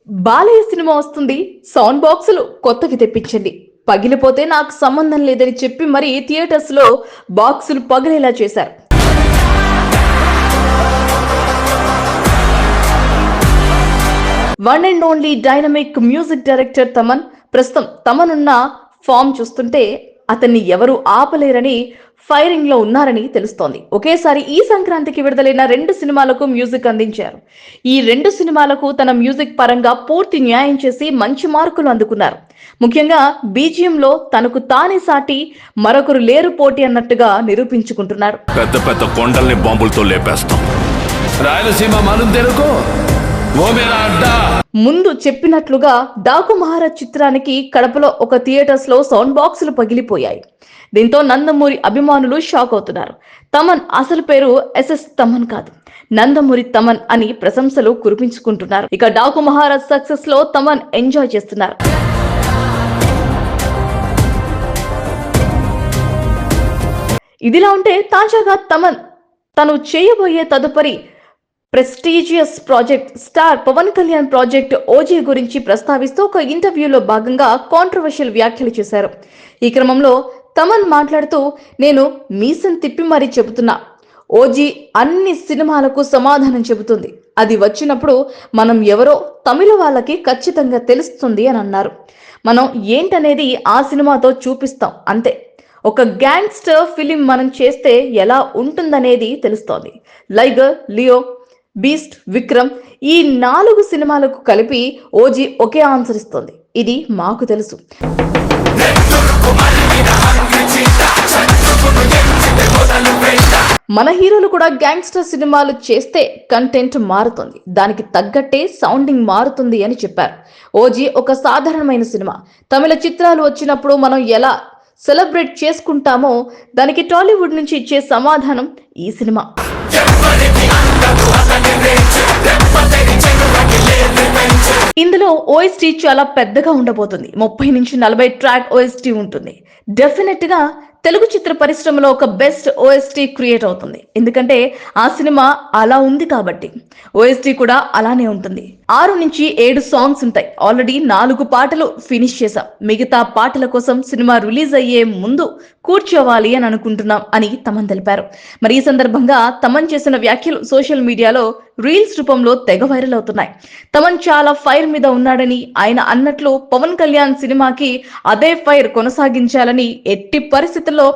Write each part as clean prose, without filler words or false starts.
Balayya cinema వస్తుంది, sound బాక్సులు కొత్తవి తెప్పించండి. పగిలిపోతే నాకు సంబంధం లేదని చెప్పి మరి థియేటర్స్ లో బాక్సులు పగిలేలా చేశారు. One and only dynamic music director Thaman. ప్రస్తుతం తమన్ ఉన్న ఫామ్ చూస్తుంటే అతన్ని ఎవరు ఆపలేరని ఫైరింగ్ లో ఉన్నారని తెలుస్తోంది. ఒకేసారి ఈ సంక్రాంతికి విడుదలైన 2 సినిమాలకు మ్యూజిక్ అందించారు. ఈ 2 సినిమాలకు తన మ్యూజిక్ పరంగా పూర్తి న్యాయం చేసి మంచి మార్కులు అందుకున్నారు. ముఖ్యంగా బీజిఎం లో తనకు తానే సాటి మరొకరు లేరు పోటీ అన్నట్టుగా నిరూపించుకుంటున్నారు. పెద్ద పెద్ద కొండల్ని బాంబులతో లేపేస్తాం. రాయలసీమ మనం తెలుగు ముందు చెప్పినట్లుగా డాకు మహారాజ్ చిత్రానికి కడపలో ఒక థియేటర్స్ లో సౌండ్ బాక్సులు పగిలిపోయాయి. దీంతో నందమూరి అభిమానులు షాక్ అవుతున్నారు. తమన్ అసలు పేరు ఎస్ఎస్ తమన్ కాదు, నందమూరి తమన్ అని ప్రశంసలు కురిపించుకుంటున్నారు. ఇక డాకు మహారాజ్ సక్సెస్ లో తమన్ ఎంజాయ్ చేస్తున్నారు. ఇదిలా ఉంటే తాజాగా తమన్ తను చేయబోయే తదుపరి prestigious project star Pawan Kalyan project OG గురించి ప్రస్తావిస్తూ ఒక ఇంటర్వ్యూలో భాగంగా కాంట్రవర్షియల్ వ్యాఖ్యలు చేశారు. ఈ క్రమంలో తమన్ మాట్లాడుతూ, నేను మీసం తిప్పి మరీ చెబుతున్నా, ఓజీ అన్ని సినిమాలకు సమాధానం చెబుతుంది. అది వచ్చినప్పుడు మనం ఎవరో తమిళ వాళ్ళకి ఖచ్చితంగా తెలుస్తుంది అని అన్నారు. మనం ఏంటనేది ఆ సినిమాతో చూపిస్తాం అంతే. ఒక గ్యాంగ్స్టర్ ఫిలిం మనం చేస్తే ఎలా ఉంటుందనేది తెలుస్తోంది. లైగర్, లియో, బీస్ట్, విక్రమ్ ఈ 4 సినిమాలకు కలిపి ఓజీ ఒకే ఆన్సర్ ఇస్తుంది. ఇది మాకు తెలుసు. మన హీరోలు కూడా గ్యాంగ్స్టర్ సినిమాలు చేస్తే కంటెంట్ మారుతుంది, దానికి తగ్గట్టే సౌండింగ్ మారుతుంది అని చెప్పారు. ఓజీ ఒక సాధారణమైన సినిమా. తమిళ చిత్రాలు వచ్చినప్పుడు మనం ఎలా సెలబ్రేట్ చేసుకుంటామో దానికి టాలీవుడ్ నుంచి ఇచ్చే సమాధానం ఈ సినిమా. ఇందులో ఓఎస్టీ చాలా పెద్దగా ఉండబోతుంది. 30 నుంచి 40 ట్రాక్ ఓఎస్టీ ఉంటుంది. డెఫినెట్ గా తెలుగు చిత్ర పరిశ్రమలో ఒక బెస్ట్ ఓఎస్టీ క్రియేట్ అవుతుంది. ఎందుకంటే ఆ సినిమా అలా ఉంది కాబట్టి ఓఎస్టీ కూడా అలానే ఉంటుంది. 6 నుంచి 7 సాంగ్స్ ఉంటాయి. ఆల్రెడీ 4 పాటలు ఫినిష్ చేశాం. మిగతా పాటల కోసం సినిమా రిలీజ్ అయ్యే ముందు కూర్చోవాలి అని అనుకుంటున్నాం అని తమన్ తెలిపారు. మరి ఈ సందర్భంగా తమన్ చేసిన వ్యాఖ్యలు సోషల్ మీడియాలో రీల్స్ రూపంలో తెగ వైరల్ అవుతున్నాయి. తమన్ చాలా ఫైర్ మీద ఉన్నాడని, ఆయన అన్నట్లు పవన్ కళ్యాణ్ సినిమాకి అదే ఫైర్ కొనసాగించాలని, ఎట్టి పరిస్థితుల్లో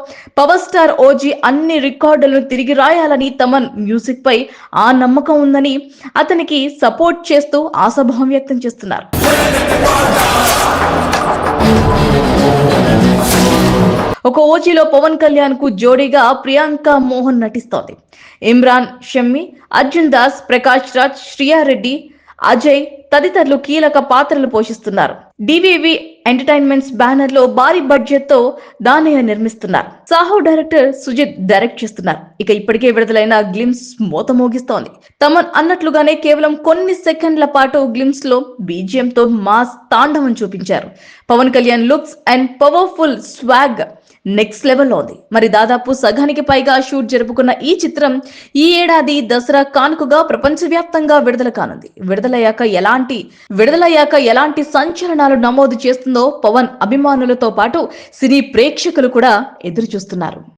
పవర్ స్టార్ ఓజీ అన్ని రికార్డులను తిరిగి రాయాలని తమన్ మ్యూజిక్ పై ఆ నమ్మకం ఉందని అతనికి సపోర్ట్ చేస్తూ ఆశాభావం వ్యక్తం చేస్తున్నారు. ఒక ఓజీలో పవన్ కళ్యాణ్ కు జోడీగా ప్రియాంక మోహన్ నటిస్తోంది. ఇమ్రాన్ షమ్మి, అర్జున్ దాస్, ప్రకాష్ రాజ్, శ్రియారెడ్డి, అజయ్ తదితరులు కీలక పాత్రలు పోషిస్తున్నారు. డివివి ఎంటర్టైన్మెంట్స్ బ్యానర్ లో భారీ బడ్జెట్ తో దానయ్య నిర్మిస్తున్నారు. సాహో డైరెక్టర్ సుజిత్ డైరెక్ట్ చేస్తున్నారు. ఇక ఇప్పటికే విడుదలైన గ్లిమ్స్ మోత మోగిస్తోంది. తమన్ అన్నట్లుగానే కేవలం కొన్ని సెకండ్ల పాటు గ్లిమ్స్ లో బీజిఎం తో మాస్ తాండవం చూపించారు. Pawan Kalyan looks and powerful swag next లెవెల్లో ఉంది. మరి దాదాపు సగానికి పైగా షూట్ జరుపుకున్న ఈ చిత్రం ఈ ఏడాది దసరా కానుకగా ప్రపంచవ్యాప్తంగా విడుదల కానుంది. విడుదలయ్యాక ఎలాంటి సంచలనాలు నమోదు చేస్తుందో పవన్ అభిమానులతో పాటు సినీ ప్రేక్షకులు కూడా ఎదురు చూస్తున్నారు.